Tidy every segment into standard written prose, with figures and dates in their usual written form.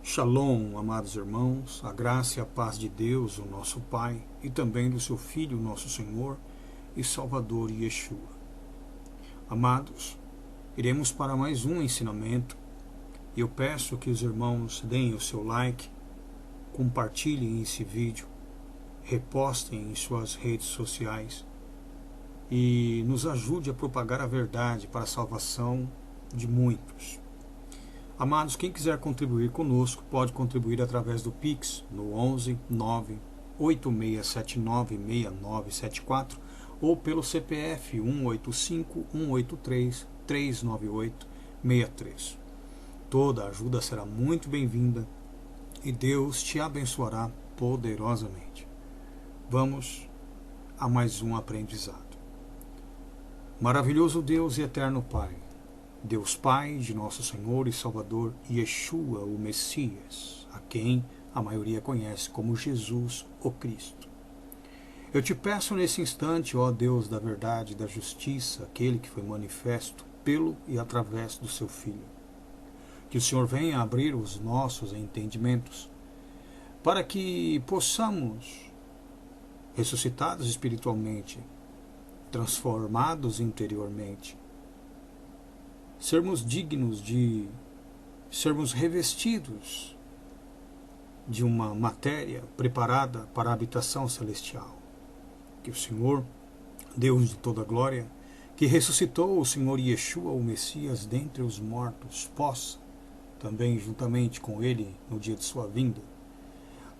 Shalom, amados irmãos, a graça e a paz de Deus, o nosso Pai, e também do seu Filho, nosso Senhor e Salvador Yeshua. Amados, iremos para mais um ensinamento, e eu peço que os irmãos deem o seu like, compartilhem esse vídeo, repostem em suas redes sociais e nos ajude a propagar a verdade para a salvação de muitos. Amados, quem quiser contribuir conosco pode contribuir através do Pix no 11 9 8679 6974 ou pelo CPF 185 183 398 63. Toda ajuda será muito bem-vinda e Deus te abençoará poderosamente. Vamos a mais um aprendizado. Maravilhoso Deus e eterno Pai, Deus Pai de nosso Senhor e Salvador Yeshua, o Messias, a quem a maioria conhece como Jesus, o Cristo. Eu te peço nesse instante, ó Deus da verdade e da justiça, aquele que foi manifesto pelo e através do seu Filho, que o Senhor venha abrir os nossos entendimentos, para que possamos, ressuscitados espiritualmente, transformados interiormente, sermos dignos de sermos revestidos de uma matéria preparada para a habitação celestial. Que o Senhor, Deus de toda glória, que ressuscitou o Senhor Yeshua, o Messias, dentre os mortos, possa, também juntamente com Ele, no dia de sua vinda,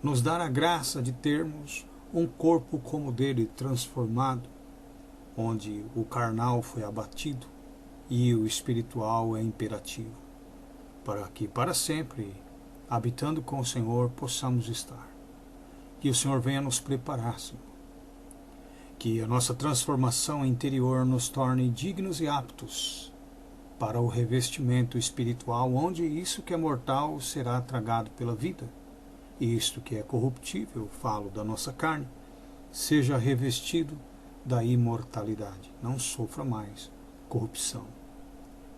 nos dar a graça de termos um corpo como o dele transformado, onde o carnal foi abatido, e o espiritual é imperativo, para que para sempre, habitando com o Senhor, possamos estar. Que o Senhor venha nos preparar, Senhor. Que a nossa transformação interior nos torne dignos e aptos para o revestimento espiritual, onde isso que é mortal será tragado pela vida, e isto que é corruptível, falo da nossa carne, seja revestido da imortalidade, não sofra mais corrupção.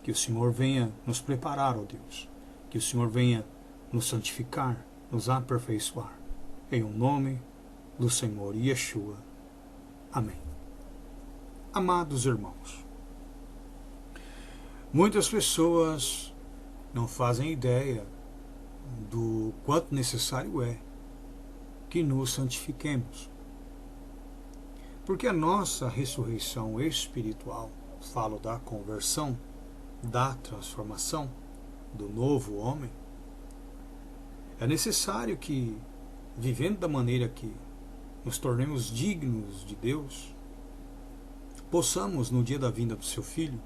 Que o Senhor venha nos preparar, ó Deus. Que o Senhor venha nos santificar, nos aperfeiçoar. Em o nome do Senhor Yeshua. Amém. Amados irmãos, muitas pessoas não fazem ideia do quanto necessário é que nos santifiquemos. Porque a nossa ressurreição espiritual, falo da conversão, da transformação, do novo homem, é necessário que, vivendo da maneira que nos tornemos dignos de Deus, possamos, no dia da vinda do seu Filho,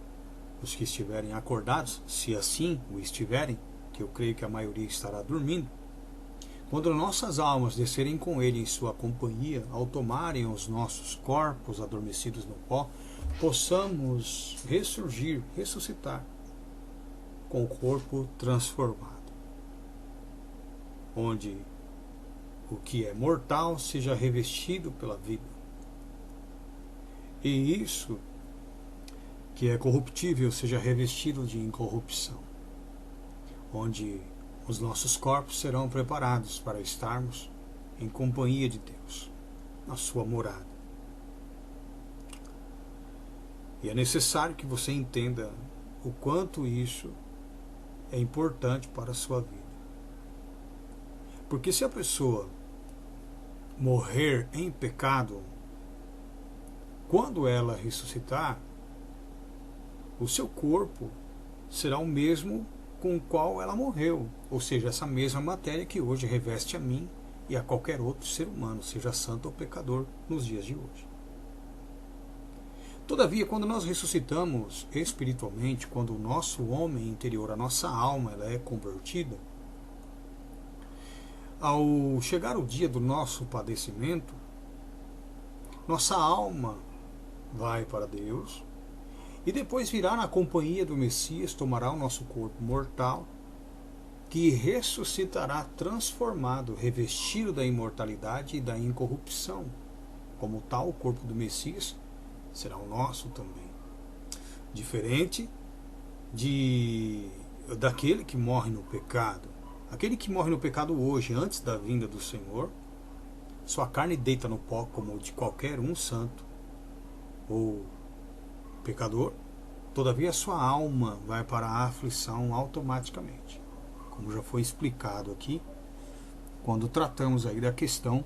os que estiverem acordados, se assim o estiverem, que eu creio que a maioria estará dormindo, quando nossas almas descerem com Ele em sua companhia, ao tomarem os nossos corpos adormecidos no pó, possamos ressurgir, ressuscitar, com o corpo transformado, onde o que é mortal seja revestido pela vida, e isso que é corruptível seja revestido de incorrupção, onde os nossos corpos serão preparados para estarmos em companhia de Deus, na sua morada. E é necessário que você entenda o quanto isso é importante para a sua vida. Porque se a pessoa morrer em pecado, quando ela ressuscitar, o seu corpo será o mesmo com o qual ela morreu, ou seja, essa mesma matéria que hoje reveste a mim e a qualquer outro ser humano, seja santo ou pecador, nos dias de hoje. Todavia, quando nós ressuscitamos espiritualmente, quando o nosso homem interior, a nossa alma, ela é convertida, ao chegar o dia do nosso padecimento, nossa alma vai para Deus e depois virá na companhia do Messias, tomará o nosso corpo mortal, que ressuscitará transformado, revestido da imortalidade e da incorrupção. Como tal, o corpo do Messias será o nosso também. Diferente daquele que morre no pecado. Aquele que morre no pecado hoje, antes da vinda do Senhor, sua carne deita no pó como de qualquer um santo ou pecador, todavia sua alma vai para a aflição automaticamente, como já foi explicado aqui, quando tratamos aí da questão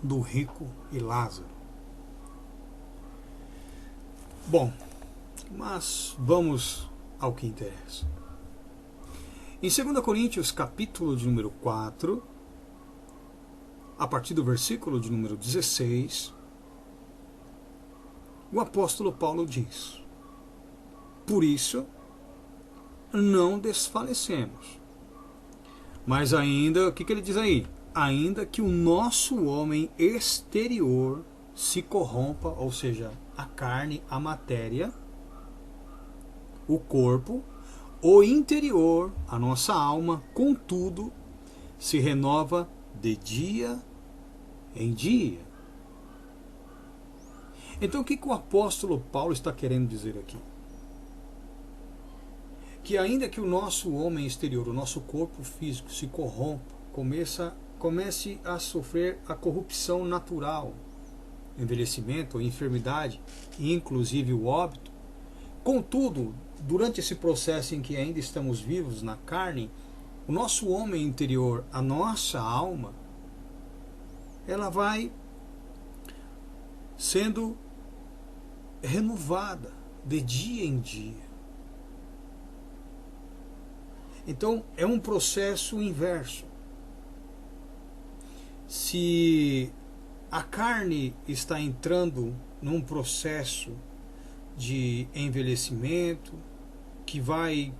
do rico e Lázaro. Bom, mas vamos ao que interessa. Em 2 Coríntios, capítulo de número 4, a partir do versículo de número 16, o apóstolo Paulo diz: por isso, não desfalecemos. Mas ainda, o que ele diz aí? Ainda que o nosso homem exterior se corrompa, ou seja, a carne, a matéria, o corpo, o interior, a nossa alma, contudo, se renova de dia em dia. Então o que o apóstolo Paulo está querendo dizer aqui? Que ainda que o nosso homem exterior, o nosso corpo físico se corrompa, comece a sofrer a corrupção natural, envelhecimento, enfermidade e inclusive o óbito, contudo, durante esse processo em que ainda estamos vivos na carne, o nosso homem interior, a nossa alma, ela vai sendo renovada de dia em dia. Então, é um processo inverso. Se a carne está entrando num processo de envelhecimento, que vai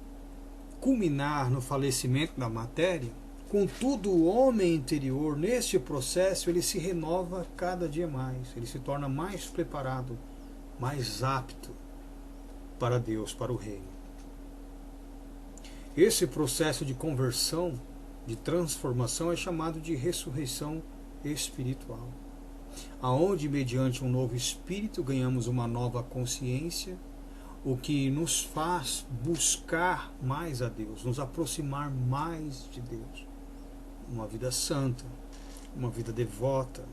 culminar no falecimento da matéria, contudo, o homem interior, neste processo, ele se renova cada dia mais, ele se torna mais preparado, mais apto para Deus, para o reino. Esse processo de conversão, de transformação, é chamado de ressurreição espiritual, aonde, mediante um novo espírito, ganhamos uma nova consciência, o que nos faz buscar mais a Deus, nos aproximar mais de Deus. Uma vida santa, uma vida devota.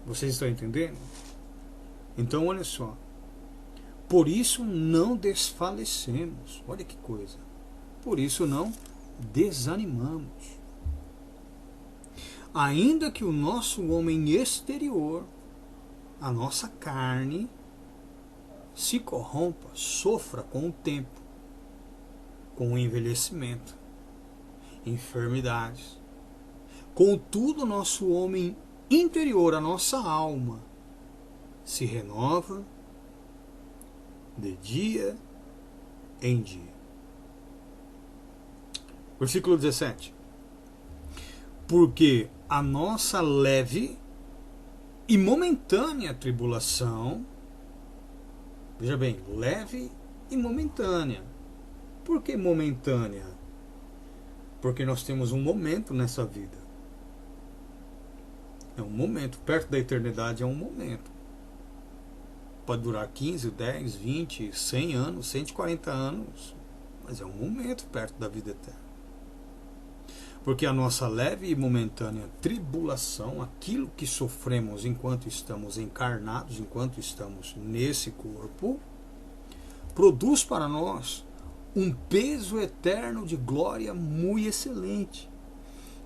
Vocês estão entendendo? Então, olha só. Por isso não desfalecemos. Olha que coisa. Por isso não desanimamos. Ainda que o nosso homem exterior, a nossa carne, se corrompa, sofra com o tempo, com o envelhecimento, enfermidades. Contudo, o nosso homem interior, a nossa alma, se renova de dia em dia. Versículo 17. Porque a nossa leve e momentânea tribulação, veja bem, leve e momentânea. Por que momentânea? Porque nós temos um momento nessa vida. É um momento, perto da eternidade é um momento. Pode durar 15, 10, 20, 100 anos, 140 anos, mas é um momento perto da vida eterna. Porque a nossa leve e momentânea tribulação, aquilo que sofremos enquanto estamos encarnados, enquanto estamos nesse corpo, produz para nós um peso eterno de glória muito excelente,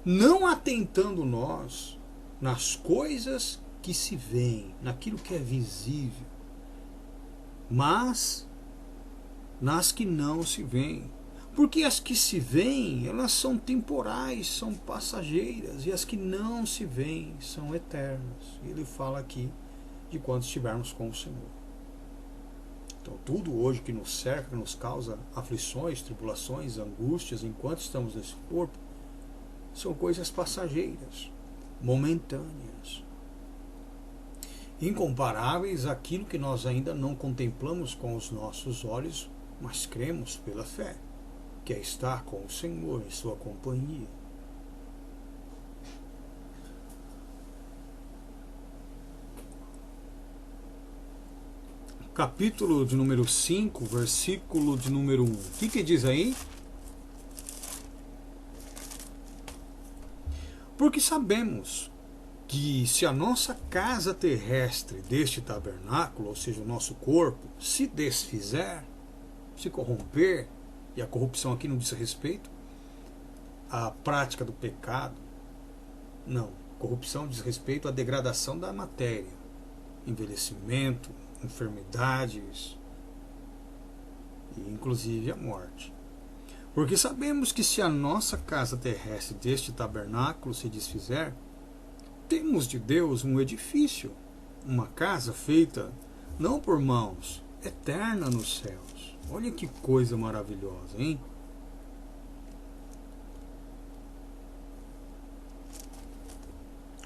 não atentando nós nas coisas que se veem, naquilo que é visível, mas nas que não se veem. Porque as que se veem, elas são temporais, são passageiras, e as que não se veem são eternas. Ele fala aqui de quando estivermos com o Senhor. Então tudo hoje que nos cerca, que nos causa aflições, tribulações, angústias, enquanto estamos nesse corpo, são coisas passageiras, momentâneas, incomparáveis àquilo que nós ainda não contemplamos com os nossos olhos, mas cremos pela fé, que é estar com o Senhor em sua companhia. Capítulo de número 5, versículo de número 1. O que diz aí? Porque sabemos que se a nossa casa terrestre deste tabernáculo, ou seja, o nosso corpo, se desfizer, se corromper, e a corrupção aqui não diz respeito à prática do pecado, não, corrupção diz respeito à degradação da matéria, envelhecimento, enfermidades e inclusive a morte. Porque sabemos que se a nossa casa terrestre deste tabernáculo se desfizer, temos de Deus um edifício, uma casa feita não por mãos, eterna nos céus. Olha que coisa maravilhosa, hein?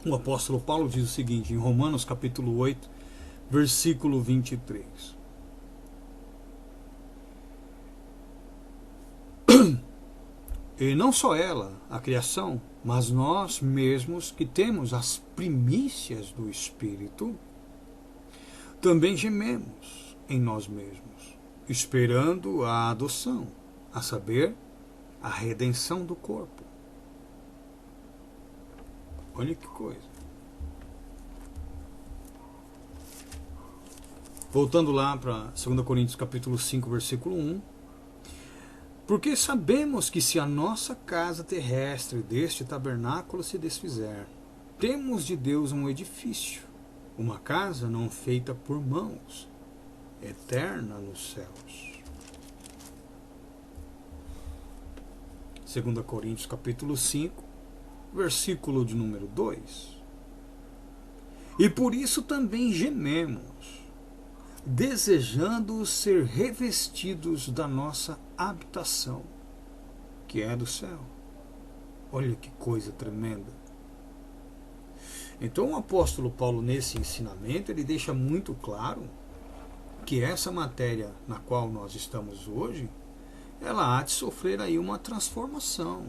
O apóstolo Paulo diz o seguinte, em Romanos capítulo 8, versículo 23. E não só ela, a criação, mas nós mesmos que temos as primícias do Espírito, também gememos em nós mesmos, esperando a adoção, a saber, a redenção do corpo. Olha que coisa. Voltando lá para 2 Coríntios capítulo 5, versículo 1. Porque sabemos que se a nossa casa terrestre deste tabernáculo se desfizer, temos de Deus um edifício, uma casa não feita por mãos, eterna nos céus. 2 Coríntios capítulo 5, versículo de número 2. E por isso também gememos, desejando ser revestidos da nossa habitação, que é do céu. Olha que coisa tremenda. Então o apóstolo Paulo, nesse ensinamento, ele deixa muito claro que essa matéria na qual nós estamos hoje, ela há de sofrer aí uma transformação,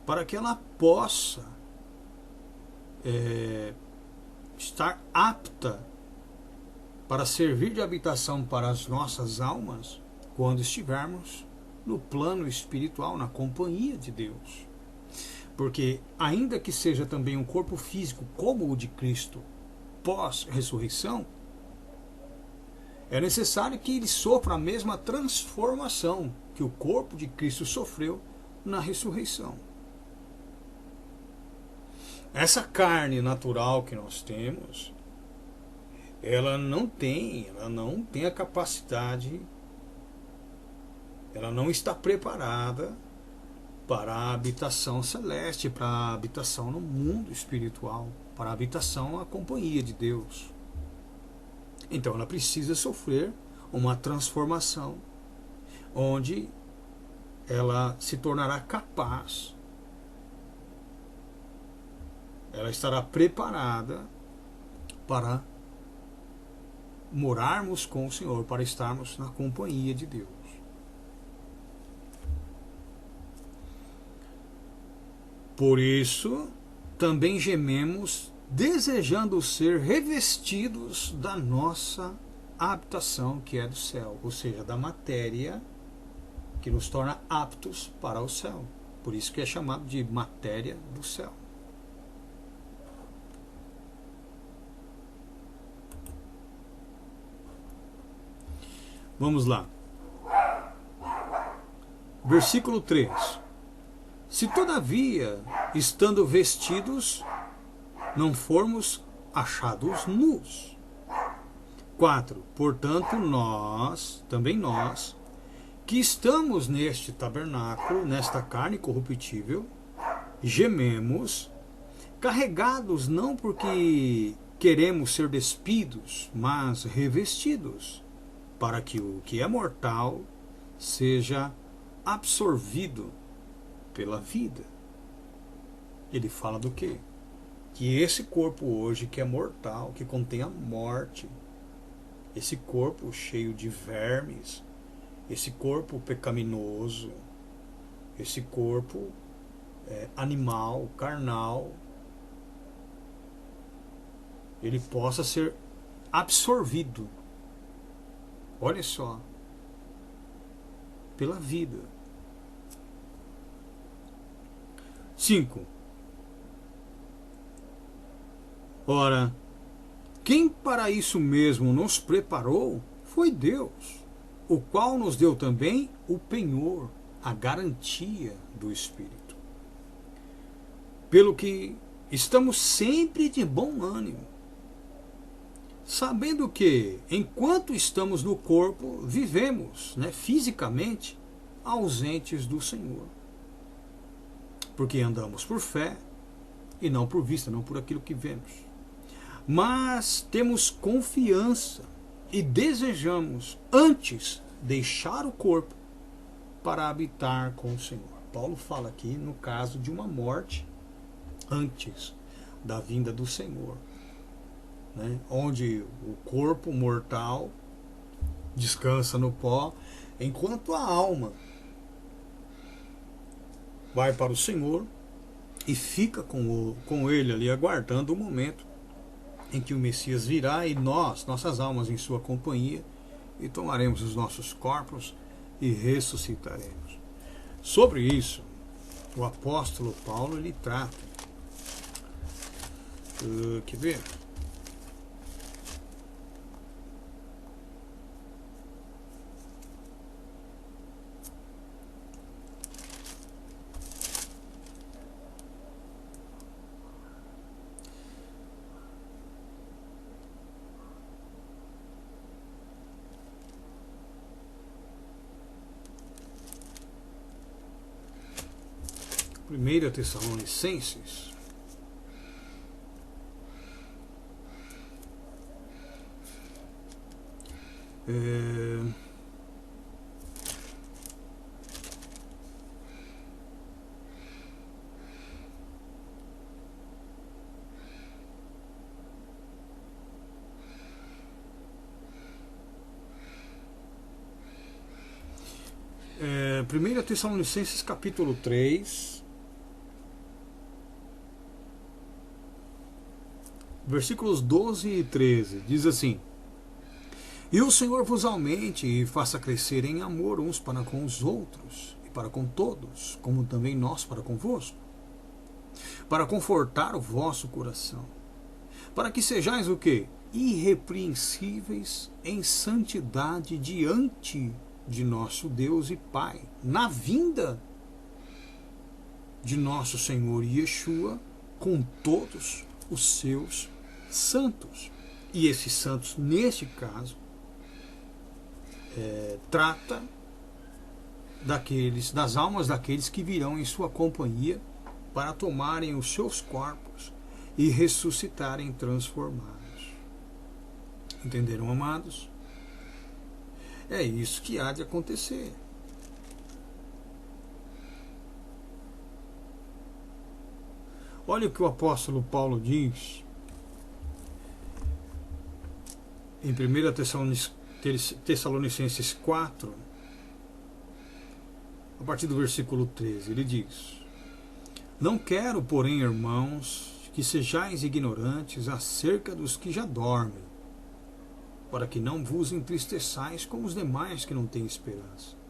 para que ela possa estar apta para servir de habitação para as nossas almas quando estivermos no plano espiritual, na companhia de Deus. Porque ainda que seja também um corpo físico como o de Cristo pós-ressurreição, é necessário que ele sofra a mesma transformação que o corpo de Cristo sofreu na ressurreição. Essa carne natural que nós temos, ela não tem a capacidade, ela não está preparada para a habitação celeste, para a habitação no mundo espiritual, para a habitação na companhia de Deus. Então ela precisa sofrer uma transformação, onde ela se tornará capaz, ela estará preparada para morarmos com o Senhor, para estarmos na companhia de Deus. Por isso, também gememos, desejando ser revestidos da nossa habitação, que é do céu, ou seja, da matéria que nos torna aptos para o céu. Por isso que é chamado de matéria do céu. Vamos lá. Versículo 3. Se todavia, estando vestidos, não formos achados nus. 4. Portanto, também nós, que estamos neste tabernáculo, nesta carne corruptível, gememos, carregados não porque queremos ser despidos, mas revestidos, para que o que é mortal seja absorvido pela vida. Ele fala do quê? Que esse corpo hoje que é mortal, que contém a morte, esse corpo cheio de vermes, esse corpo pecaminoso, esse corpo animal, carnal, ele possa ser absorvido, olha só, pela vida. 5. Ora, quem para isso mesmo nos preparou foi Deus, o qual nos deu também o penhor, a garantia do Espírito. Pelo que estamos sempre de bom ânimo, sabendo que, enquanto estamos no corpo, vivemos, fisicamente ausentes do Senhor. Porque andamos por fé e não por vista, não por aquilo que vemos. Mas temos confiança e desejamos antes deixar o corpo para habitar com o Senhor. Paulo fala aqui no caso de uma morte antes da vinda do Senhor, onde o corpo mortal descansa no pó, enquanto a alma vai para o Senhor e fica com ele ali, aguardando o momento em que o Messias virá e nossas almas em sua companhia, e tomaremos os nossos corpos e ressuscitaremos. Sobre isso, o apóstolo Paulo ele trata. Quer ver? Primeira Tessalonicenses, Primeira Tessalonicenses capítulo 3, versículos 12 e 13, diz assim: E o Senhor vos aumente e faça crescer em amor uns para com os outros e para com todos, como também nós para convosco, para confortar o vosso coração, para que sejais o quê? Irrepreensíveis em santidade diante de nosso Deus e Pai, na vinda de nosso Senhor Yeshua com todos os seus santos. E esses santos, neste caso, trata das almas daqueles que virão em sua companhia para tomarem os seus corpos e ressuscitarem transformados. Entenderam, amados? É isso que há de acontecer. Olha o que o apóstolo Paulo diz em 1 Tessalonicenses 4, a partir do versículo 13. Ele diz: Não quero, porém, irmãos, que sejais ignorantes acerca dos que já dormem, para que não vos entristeçais como os demais que não têm esperança.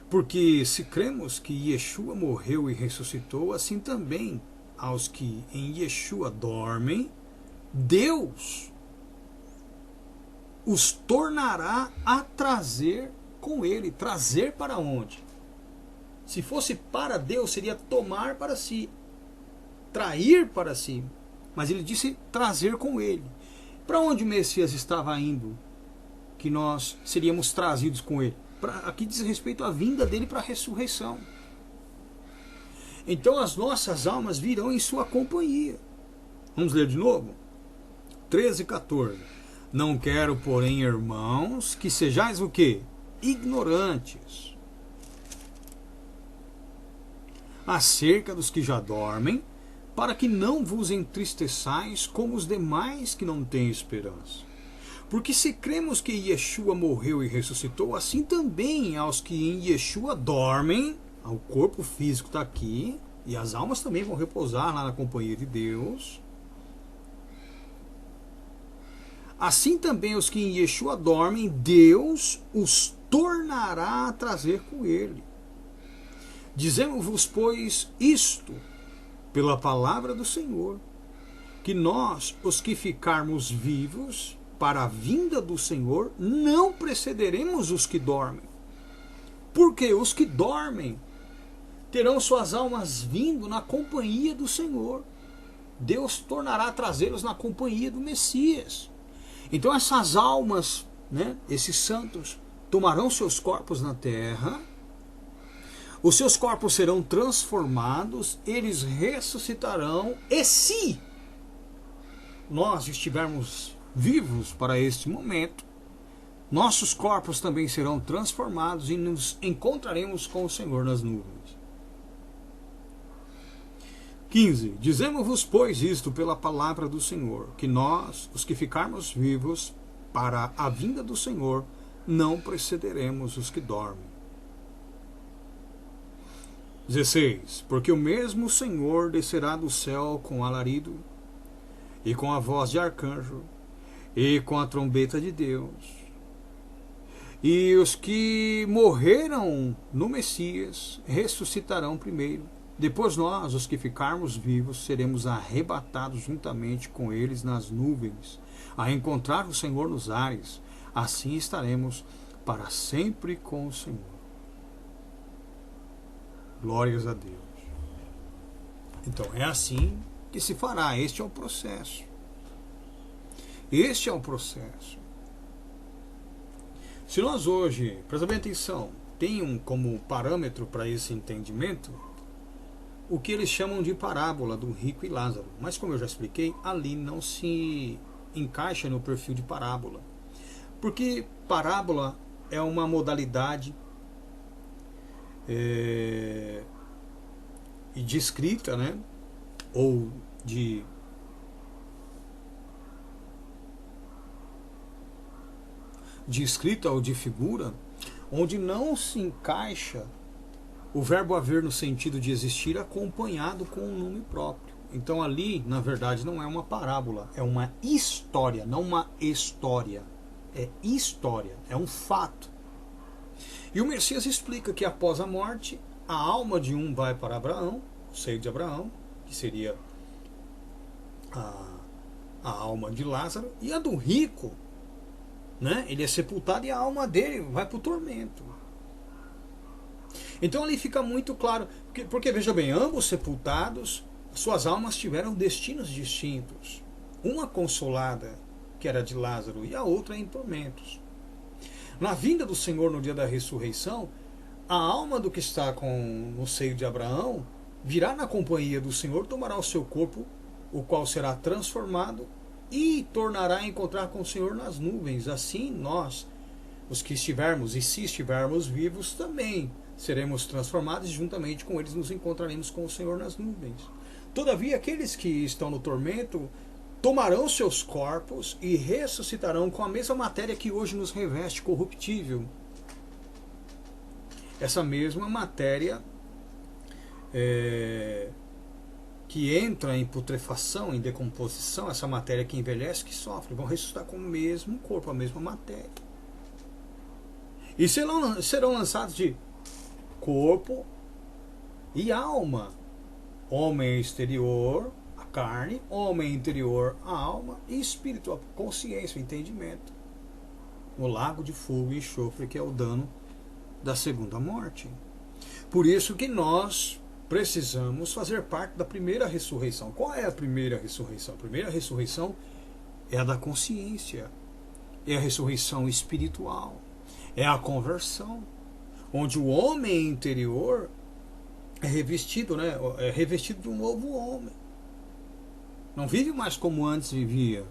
Porque se cremos que Yeshua morreu e ressuscitou, assim também aos que em Yeshua dormem, Deus os tornará a trazer com ele. Trazer para onde? Se fosse para Deus, seria tomar para si, trair para si. Mas ele disse trazer com ele. Para onde o Messias estava indo, que nós seríamos trazidos com ele? Aqui diz respeito à vinda dele para a ressurreição. Então as nossas almas virão em sua companhia. Vamos ler de novo? 13 e 14. Não quero, porém, irmãos, que sejais o quê? Ignorantes acerca dos que já dormem, para que não vos entristeçais como os demais que não têm esperança. Porque se cremos que Yeshua morreu e ressuscitou, assim também aos que em Yeshua dormem, o corpo físico está aqui, e as almas também vão repousar lá na companhia de Deus. Assim também os que em Yeshua dormem, Deus os tornará a trazer com ele. Dizemos-vos, pois, isto, pela palavra do Senhor, que nós, os que ficarmos vivos para a vinda do Senhor, não precederemos os que dormem. Porque os que dormem terão suas almas vindo na companhia do Senhor. Deus tornará a trazê-los na companhia do Messias. Então essas almas, né, esses santos, tomarão seus corpos na terra, os seus corpos serão transformados, eles ressuscitarão, e se nós estivermos vivos para este momento, nossos corpos também serão transformados e nos encontraremos com o Senhor nas nuvens. 15. Dizemos-vos, pois, isto pela palavra do Senhor, que nós, os que ficarmos vivos para a vinda do Senhor, não precederemos os que dormem. 16. Porque o mesmo Senhor descerá do céu com alarido, e com a voz de arcanjo, e com a trombeta de Deus. E os que morreram no Messias ressuscitarão primeiro. Depois nós, os que ficarmos vivos, seremos arrebatados juntamente com eles nas nuvens, a encontrar o Senhor nos ares. Assim estaremos para sempre com o Senhor. Glórias a Deus. Então é assim que se fará. Este é o processo. Este é o processo. Se nós hoje, presta bem atenção, tem como parâmetro para esse entendimento o que eles chamam de parábola do rico e Lázaro. Mas como eu já expliquei, ali não se encaixa no perfil de parábola. Porque parábola é uma modalidade de escrita, né? Ou de escrita ou de figura, onde não se encaixa o verbo haver no sentido de existir acompanhado com um nome próprio. Então ali, na verdade, não é uma parábola, é uma história, não uma história. É história, é um fato. E o Messias explica que após a morte, a alma de um vai para Abraão, o seio de Abraão, que seria a alma de Lázaro, e a do rico, né? Ele é sepultado e a alma dele vai para o tormento. Então ali fica muito claro, porque veja bem, ambos sepultados, suas almas tiveram destinos distintos. Uma consolada, que era de Lázaro, e a outra em tormentos. Na vinda do Senhor no dia da ressurreição, a alma do que está no seio de Abraão virá na companhia do Senhor, tomará o seu corpo, o qual será transformado e tornará a encontrar com o Senhor nas nuvens. Assim nós, os que estivermos e se estivermos vivos, também seremos transformados e juntamente com eles nos encontraremos com o Senhor nas nuvens. Todavia, aqueles que estão no tormento tomarão seus corpos e ressuscitarão com a mesma matéria que hoje nos reveste, corruptível. Essa mesma matéria que entra em putrefação, em decomposição, essa matéria que envelhece, que sofre, vão ressuscitar com o mesmo corpo, a mesma matéria. E serão lançados de corpo e alma. Homem exterior, a carne, homem interior, a alma, e espírito, a consciência, o entendimento, no lago de fogo e enxofre, que é o dano da segunda morte. Por isso que nós precisamos fazer parte da primeira ressurreição. Qual é a primeira ressurreição? A primeira ressurreição é a da consciência, é a ressurreição espiritual, é a conversão, onde o homem interior é revestido, né? É revestido de um novo homem. Não vive mais como antes vivia.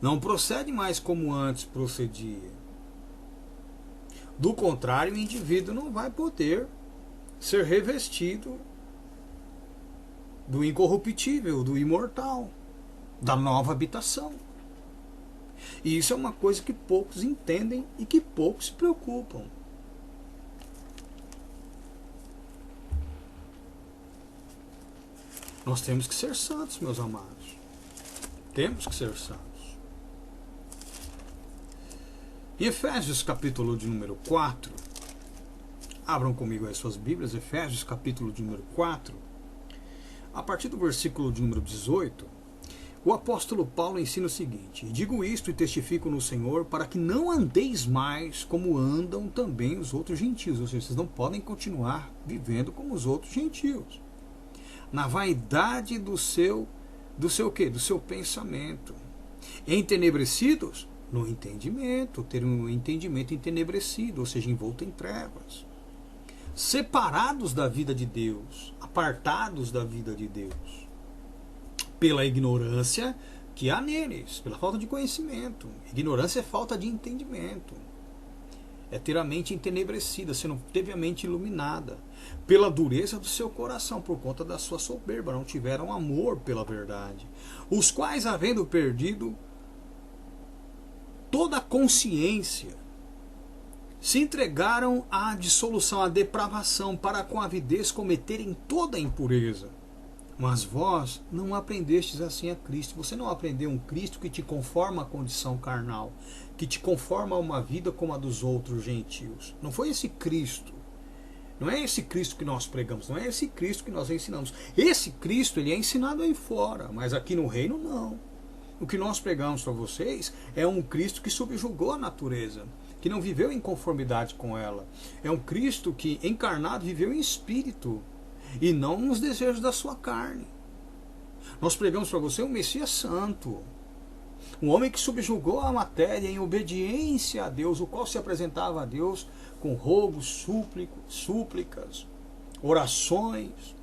Não procede mais como antes procedia. Do contrário, o indivíduo não vai poder ser revestido do incorruptível, do imortal, da nova habitação. E isso é uma coisa que poucos entendem e que poucos se preocupam. Nós temos que ser santos, meus amados. Temos que ser santos. Em Efésios capítulo de número 4, abram comigo as suas Bíblias, Efésios capítulo de número 4, a partir do versículo de número 18, o apóstolo Paulo ensina o seguinte: digo isto e testifico no Senhor, para que não andeis mais como andam também os outros gentios. Ou seja, vocês não podem continuar vivendo como os outros gentios, na vaidade do seu quê? Do seu pensamento, entenebrecidos no entendimento, ter um entendimento entenebrecido, ou seja, envolto em trevas, separados da vida de Deus, apartados da vida de Deus, pela ignorância que há neles, pela falta de conhecimento. Ignorância é falta de entendimento, é ter a mente entenebrecida, você não teve a mente iluminada, pela dureza do seu coração, por conta da sua soberba, não tiveram amor pela verdade, os quais, havendo perdido toda a consciência, se entregaram à dissolução, à depravação, para com avidez cometerem toda a impureza. Mas vós não aprendestes assim a Cristo. Você não aprendeu um Cristo que te conforma à condição carnal, que te conforma a uma vida como a dos outros gentios. Não foi esse Cristo. Não é esse Cristo que nós pregamos, não é esse Cristo que nós ensinamos. Esse Cristo, ele é ensinado aí fora, mas aqui no reino não. O que nós pregamos para vocês é um Cristo que subjugou a natureza, que não viveu em conformidade com ela. É um Cristo que, encarnado, viveu em espírito e não nos desejos da sua carne. Nós pregamos para você um Messias santo, um homem que subjugou a matéria em obediência a Deus, o qual se apresentava a Deus com rogos, súplicas, orações,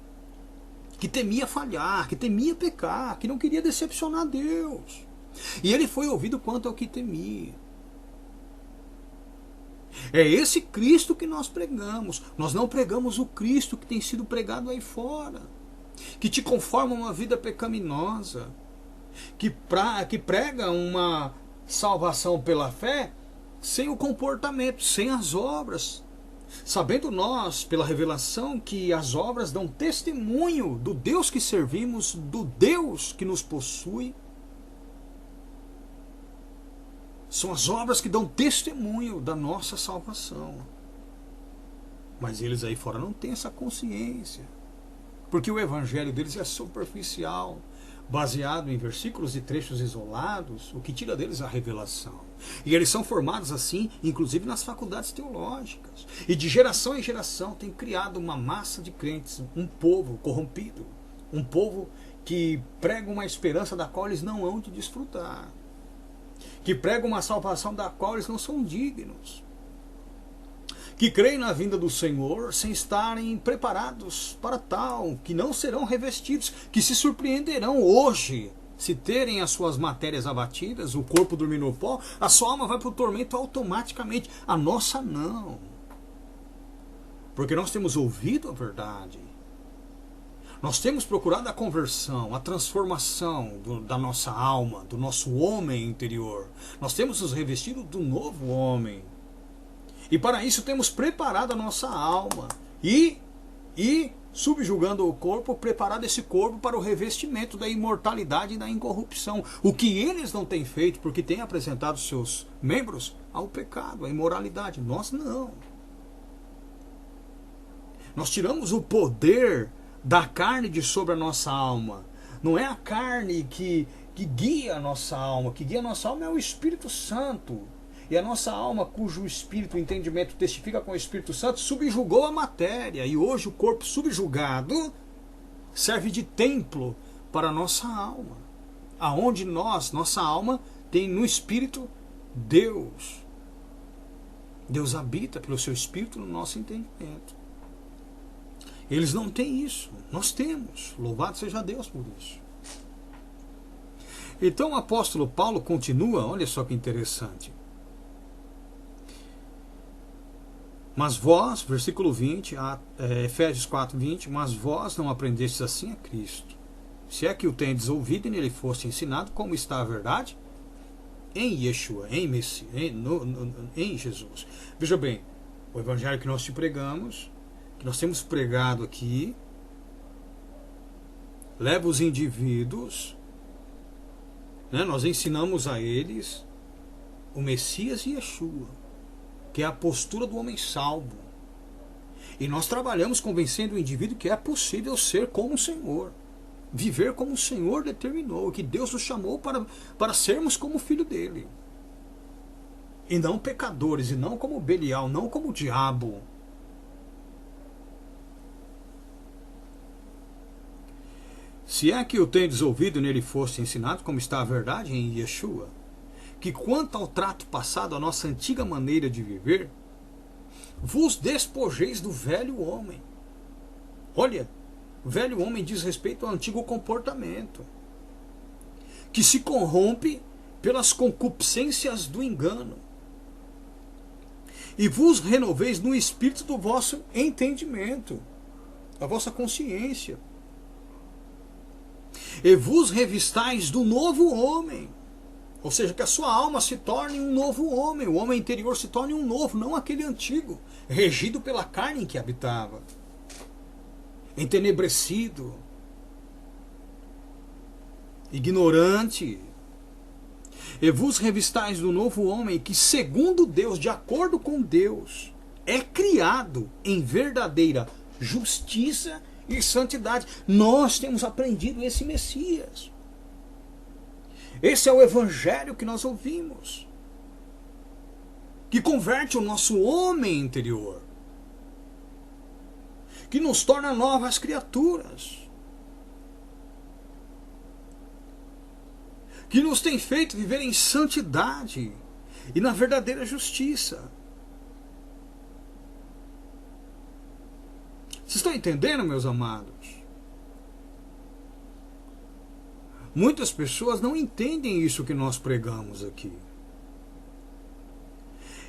que temia falhar, que temia pecar, que não queria decepcionar Deus. E ele foi ouvido quanto ao que temia. É esse Cristo que nós pregamos. Nós não pregamos o Cristo que tem sido pregado aí fora, que te conforma a uma vida pecaminosa, que prega uma salvação pela fé sem o comportamento, sem as obras. Sabendo nós, pela revelação, que as obras dão testemunho do Deus que servimos, do Deus que nos possui. São as obras que dão testemunho da nossa salvação. Mas eles aí fora não têm essa consciência, porque o evangelho deles é superficial, baseado em versículos e trechos isolados, o que tira deles a revelação. E eles são formados assim, inclusive nas faculdades teológicas. E de geração em geração tem criado uma massa de crentes, um povo corrompido, um povo que prega uma esperança da qual eles não hão de desfrutar, que prega uma salvação da qual eles não são dignos, que creem na vinda do Senhor sem estarem preparados para tal, que não serão revestidos, que se surpreenderão hoje, se terem as suas matérias abatidas, o corpo dormir no pó, a sua alma vai para o tormento automaticamente, a nossa não. Porque nós temos ouvido a verdade, nós temos procurado a conversão, a transformação da nossa alma, do nosso homem interior, nós temos nos revestido do novo homem. E para isso temos preparado a nossa alma e subjugando o corpo, preparado esse corpo para o revestimento da imortalidade e da incorrupção. O que eles não têm feito, porque têm apresentado seus membros ao pecado, à imoralidade. Nós não. Nós tiramos o poder da carne de sobre a nossa alma. Não é a carne que guia a nossa alma. Que guia a nossa alma é o Espírito Santo. E a nossa alma, cujo espírito, o entendimento testifica com o Espírito Santo, subjugou a matéria. E hoje o corpo subjugado serve de templo para a nossa alma. Aonde nossa alma, tem no Espírito Deus. Deus habita pelo seu Espírito no nosso entendimento. Eles não têm isso. Nós temos. Louvado seja Deus por isso. Então o apóstolo Paulo continua, olha só que interessante. Mas vós, versículo 20, Efésios 4, 20, mas vós não aprendestes assim a Cristo. Se é que o tendes ouvido e nele foste ensinado, como está a verdade? Em Yeshua, em Messias, em Jesus. Veja bem, o evangelho que nós te pregamos, que nós temos pregado aqui, leva os indivíduos, né, nós ensinamos a eles o Messias e Yeshua, que é a postura do homem salvo. E nós trabalhamos convencendo o indivíduo que é possível ser como o Senhor. viver como o Senhor determinou, que Deus nos chamou para sermos como filho dele. E não pecadores, e não como Belial, não como o diabo. Se é que o tendes ouvido nele foste ensinado, como está a verdade em Yeshua, que quanto ao trato passado, a nossa antiga maneira de viver, vos despojeis do velho homem. Olha, o velho homem diz respeito ao antigo comportamento, que se corrompe pelas concupiscências do engano, e vos renoveis no espírito do vosso entendimento, da vossa consciência, e vos revistais do novo homem. Ou seja, que a sua alma se torne um novo homem, o homem interior se torne um novo, não aquele antigo, regido pela carne em que habitava, entenebrecido, ignorante. E vos revistais do novo homem, que segundo Deus, de acordo com Deus, é criado em verdadeira justiça e santidade. Nós temos aprendido esse Messias. Esse é o evangelho que nós ouvimos, que converte o nosso homem interior, que nos torna novas criaturas, que nos tem feito viver em santidade e na verdadeira justiça. Vocês estão entendendo, meus amados? Muitas pessoas não entendem isso que nós pregamos aqui.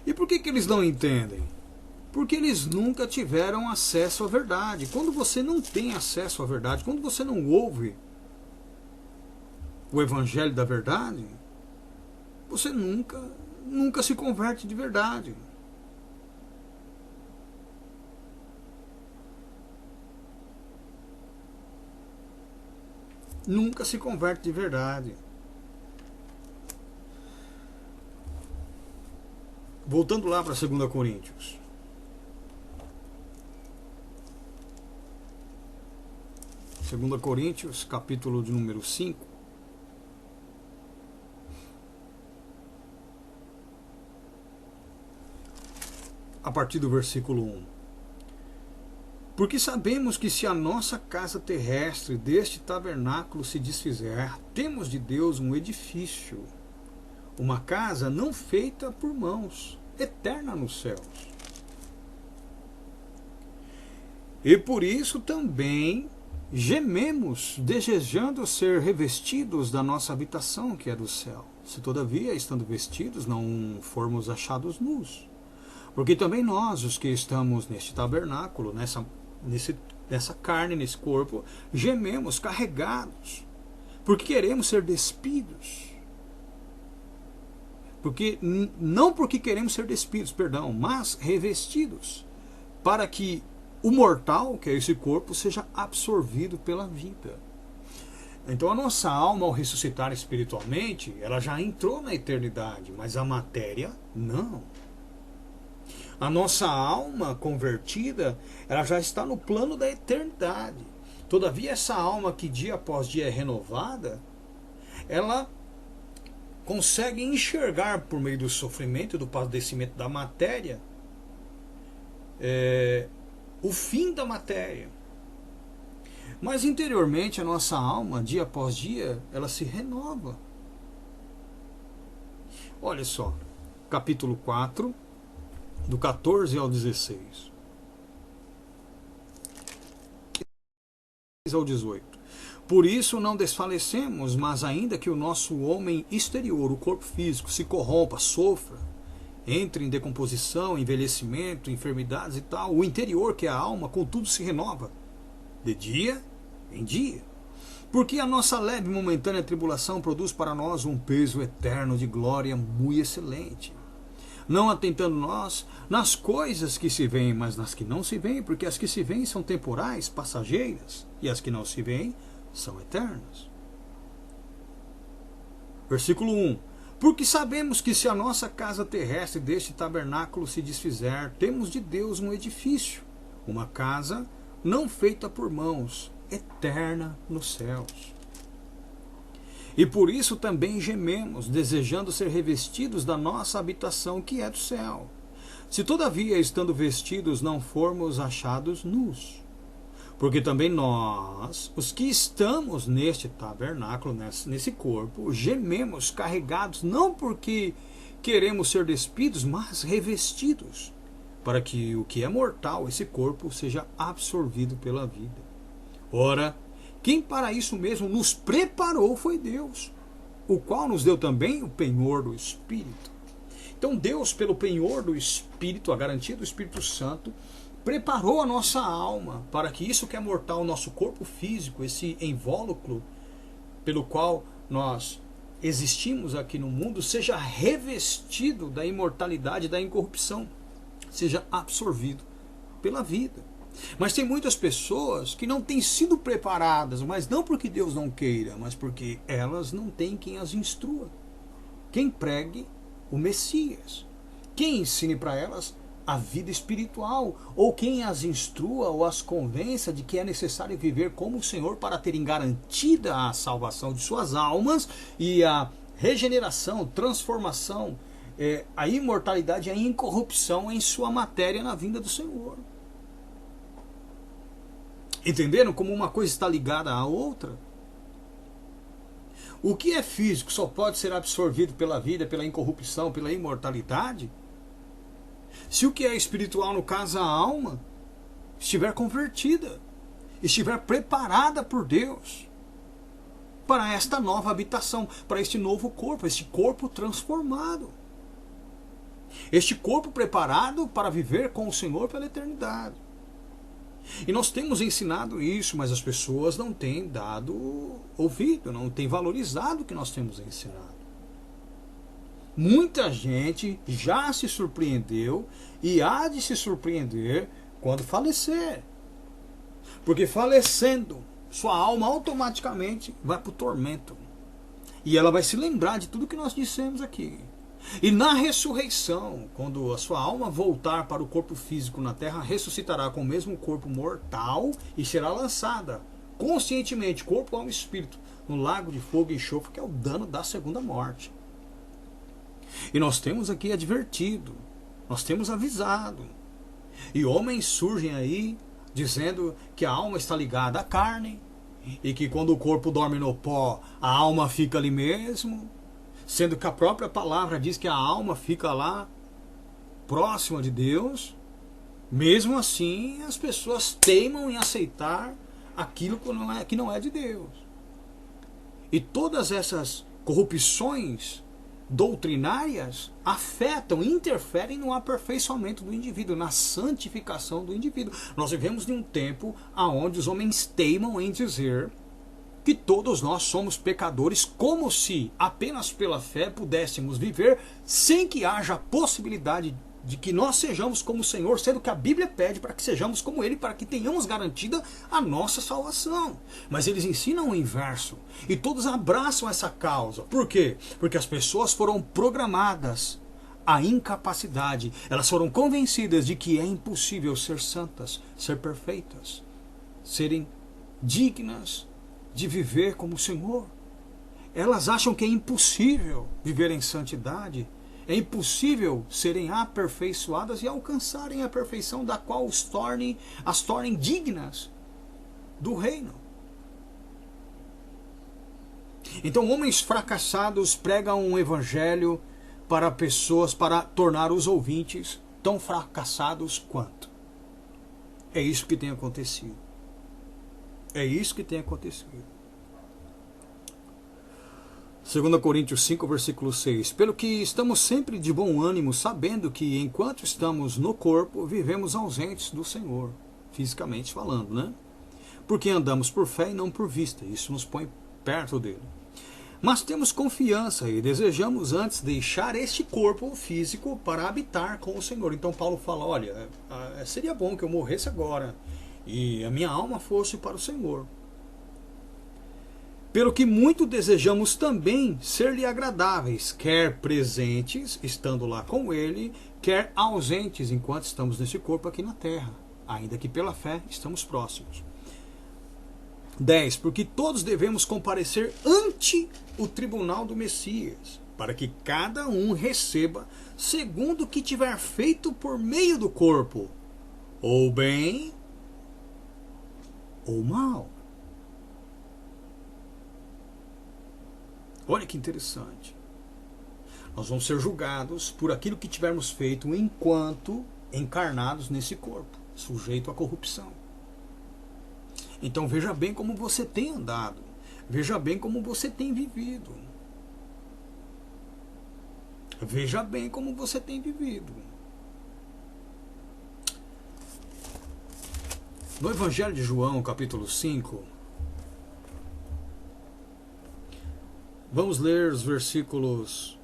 E por que eles não entendem? Porque eles nunca tiveram acesso à verdade. Quando você não tem acesso à verdade, quando você não ouve o evangelho da verdade, você nunca se converte de verdade. Nunca se converte de verdade. Voltando lá para 2 Coríntios. Segunda Coríntios, capítulo de número 5. A partir do versículo 1. Porque sabemos que se a nossa casa terrestre deste tabernáculo se desfizer, temos de Deus um edifício, uma casa não feita por mãos, eterna nos céus. E por isso também gememos, desejando ser revestidos da nossa habitação, que é do céu. Se todavia, estando vestidos, não formos achados nus. Porque também nós, os que estamos neste tabernáculo, nessa carne, nesse corpo, gememos, carregados, porque queremos ser despidos. Não porque queremos ser despidos, perdão, mas revestidos, para que o mortal, que é esse corpo, seja absorvido pela vida. Então a nossa alma, ao ressuscitar espiritualmente, ela já entrou na eternidade, mas a matéria não. A nossa alma convertida, ela já está no plano da eternidade. Todavia, essa alma que dia após dia é renovada, ela consegue enxergar por meio do sofrimento e do padecimento da matéria o fim da matéria. Mas interiormente a nossa alma, dia após dia, ela se renova. Olha só, capítulo 4, do 14 ao 16. Ao 18. Por isso não desfalecemos, mas ainda que o nosso homem exterior, o corpo físico, se corrompa, sofra, entre em decomposição, envelhecimento, enfermidades e tal, o interior, que é a alma, contudo se renova, de dia em dia. Porque a nossa leve e momentânea tribulação produz para nós um peso eterno de glória muito excelente. Não atentando nós nas coisas que se veem, mas nas que não se veem, porque as que se veem são temporais, passageiras, e as que não se veem são eternas. Versículo 1. Porque sabemos que se a nossa casa terrestre deste tabernáculo se desfizer, temos de Deus um edifício, uma casa não feita por mãos, eterna nos céus. E por isso também gememos, desejando ser revestidos da nossa habitação que é do céu. Se todavia, estando vestidos, não formos achados nus. Porque também nós, os que estamos neste tabernáculo, nesse corpo, gememos carregados, não porque queremos ser despidos, mas revestidos, para que o que é mortal, esse corpo, seja absorvido pela vida. Ora, quem para isso mesmo nos preparou foi Deus, o qual nos deu também o penhor do Espírito. Então Deus, pelo penhor do Espírito, a garantia do Espírito Santo, preparou a nossa alma para que isso que é mortal, o nosso corpo físico, esse invólucro pelo qual nós existimos aqui no mundo, seja revestido da imortalidade, da incorrupção, seja absorvido pela vida. Mas tem muitas pessoas que não têm sido preparadas, mas não porque Deus não queira, mas porque elas não têm quem as instrua, quem pregue o Messias, quem ensine para elas a vida espiritual, ou quem as instrua ou as convença de que é necessário viver como o Senhor para terem garantida a salvação de suas almas e a regeneração, transformação, a imortalidade e a incorrupção em sua matéria na vinda do Senhor. Entenderam como uma coisa está ligada à outra? O que é físico só pode ser absorvido pela vida, pela incorrupção, pela imortalidade, se o que é espiritual, no caso a alma, estiver convertida, estiver preparada por Deus para esta nova habitação, para este novo corpo, este corpo transformado, este corpo preparado para viver com o Senhor pela eternidade. E nós temos ensinado isso, mas as pessoas não têm dado ouvido, não têm valorizado o que nós temos ensinado. Muita gente já se surpreendeu e há de se surpreender quando falecer. Porque falecendo, sua alma automaticamente vai para o tormento. E ela vai se lembrar de tudo que nós dissemos aqui. E na ressurreição, quando a sua alma voltar para o corpo físico na terra, ressuscitará com o mesmo corpo mortal e será lançada conscientemente, corpo, alma e espírito, no lago de fogo e enxofre, que é o dano da segunda morte. E nós temos aqui advertido, nós temos avisado. E homens surgem aí dizendo que a alma está ligada à carne e que quando o corpo dorme no pó, a alma fica ali mesmo, sendo que a própria palavra diz que a alma fica lá próxima de Deus. Mesmo assim, as pessoas teimam em aceitar aquilo que não é de Deus. E todas essas corrupções doutrinárias afetam, interferem no aperfeiçoamento do indivíduo, na santificação do indivíduo. Nós vivemos em um tempo onde os homens teimam em dizer que todos nós somos pecadores, como se apenas pela fé pudéssemos viver sem que haja possibilidade de que nós sejamos como o Senhor, sendo que a Bíblia pede para que sejamos como Ele, para que tenhamos garantida a nossa salvação. Mas eles ensinam o inverso, e todos abraçam essa causa. Por quê? Porque as pessoas foram programadas à incapacidade, elas foram convencidas de que é impossível ser santas, ser perfeitas, serem dignas de viver como o Senhor. Elas acham que é impossível viver em santidade, é impossível serem aperfeiçoadas e alcançarem a perfeição da qual as tornem dignas do reino. Então, homens fracassados pregam um evangelho para pessoas, para tornar os ouvintes tão fracassados quanto. É isso que tem acontecido. É isso que tem acontecido. 2 Coríntios 5, versículo 6. Pelo que estamos sempre de bom ânimo, sabendo que enquanto estamos no corpo, vivemos ausentes do Senhor, fisicamente falando, né? Porque andamos por fé e não por vista. Isso nos põe perto dele. Mas temos confiança e desejamos antes deixar este corpo físico para habitar com o Senhor. Então Paulo fala, olha, seria bom que eu morresse agora e a minha alma fosse para o Senhor. Pelo que muito desejamos também ser-lhe agradáveis, quer presentes, estando lá com ele, quer ausentes, enquanto estamos nesse corpo aqui na terra, ainda que pela fé estamos próximos. 10. Porque todos devemos comparecer ante o tribunal do Messias, para que cada um receba segundo o que tiver feito por meio do corpo, ou bem ou mal. Olha que interessante. Nós vamos ser julgados por aquilo que tivermos feito enquanto encarnados nesse corpo, sujeito à corrupção. Então veja bem como você tem andado. Veja bem como você tem vivido. Veja bem como você tem vivido. No Evangelho de João, capítulo 5, vamos ler os versículos,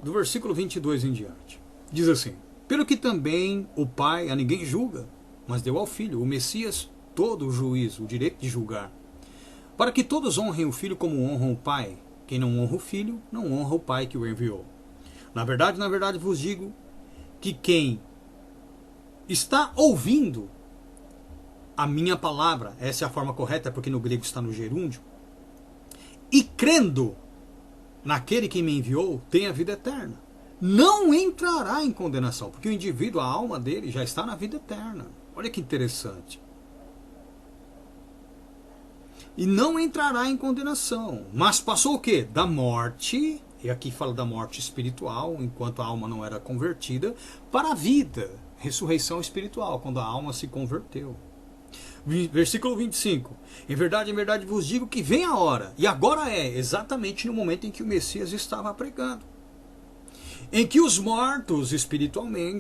do versículo 22 em diante. Diz assim: pelo que também o Pai a ninguém julga, mas deu ao Filho, o Messias, todo o juízo, o direito de julgar, para que todos honrem o Filho como honram o Pai. Quem não honra o Filho, não honra o Pai que o enviou. Na verdade vos digo que quem está ouvindo a minha palavra, essa é a forma correta, porque no grego está no gerúndio, e crendo naquele que me enviou, tem a vida eterna. Não entrará em condenação, porque o indivíduo, a alma dele, já está na vida eterna. Olha que interessante. E não entrará em condenação, mas passou o quê? Da morte, e aqui fala da morte espiritual, enquanto a alma não era convertida, para a vida, ressurreição espiritual, quando a alma se converteu. Versículo 25. Em verdade vos digo que vem a hora, e agora é, exatamente no momento em que o Messias estava pregando, em que os mortos espiritualmente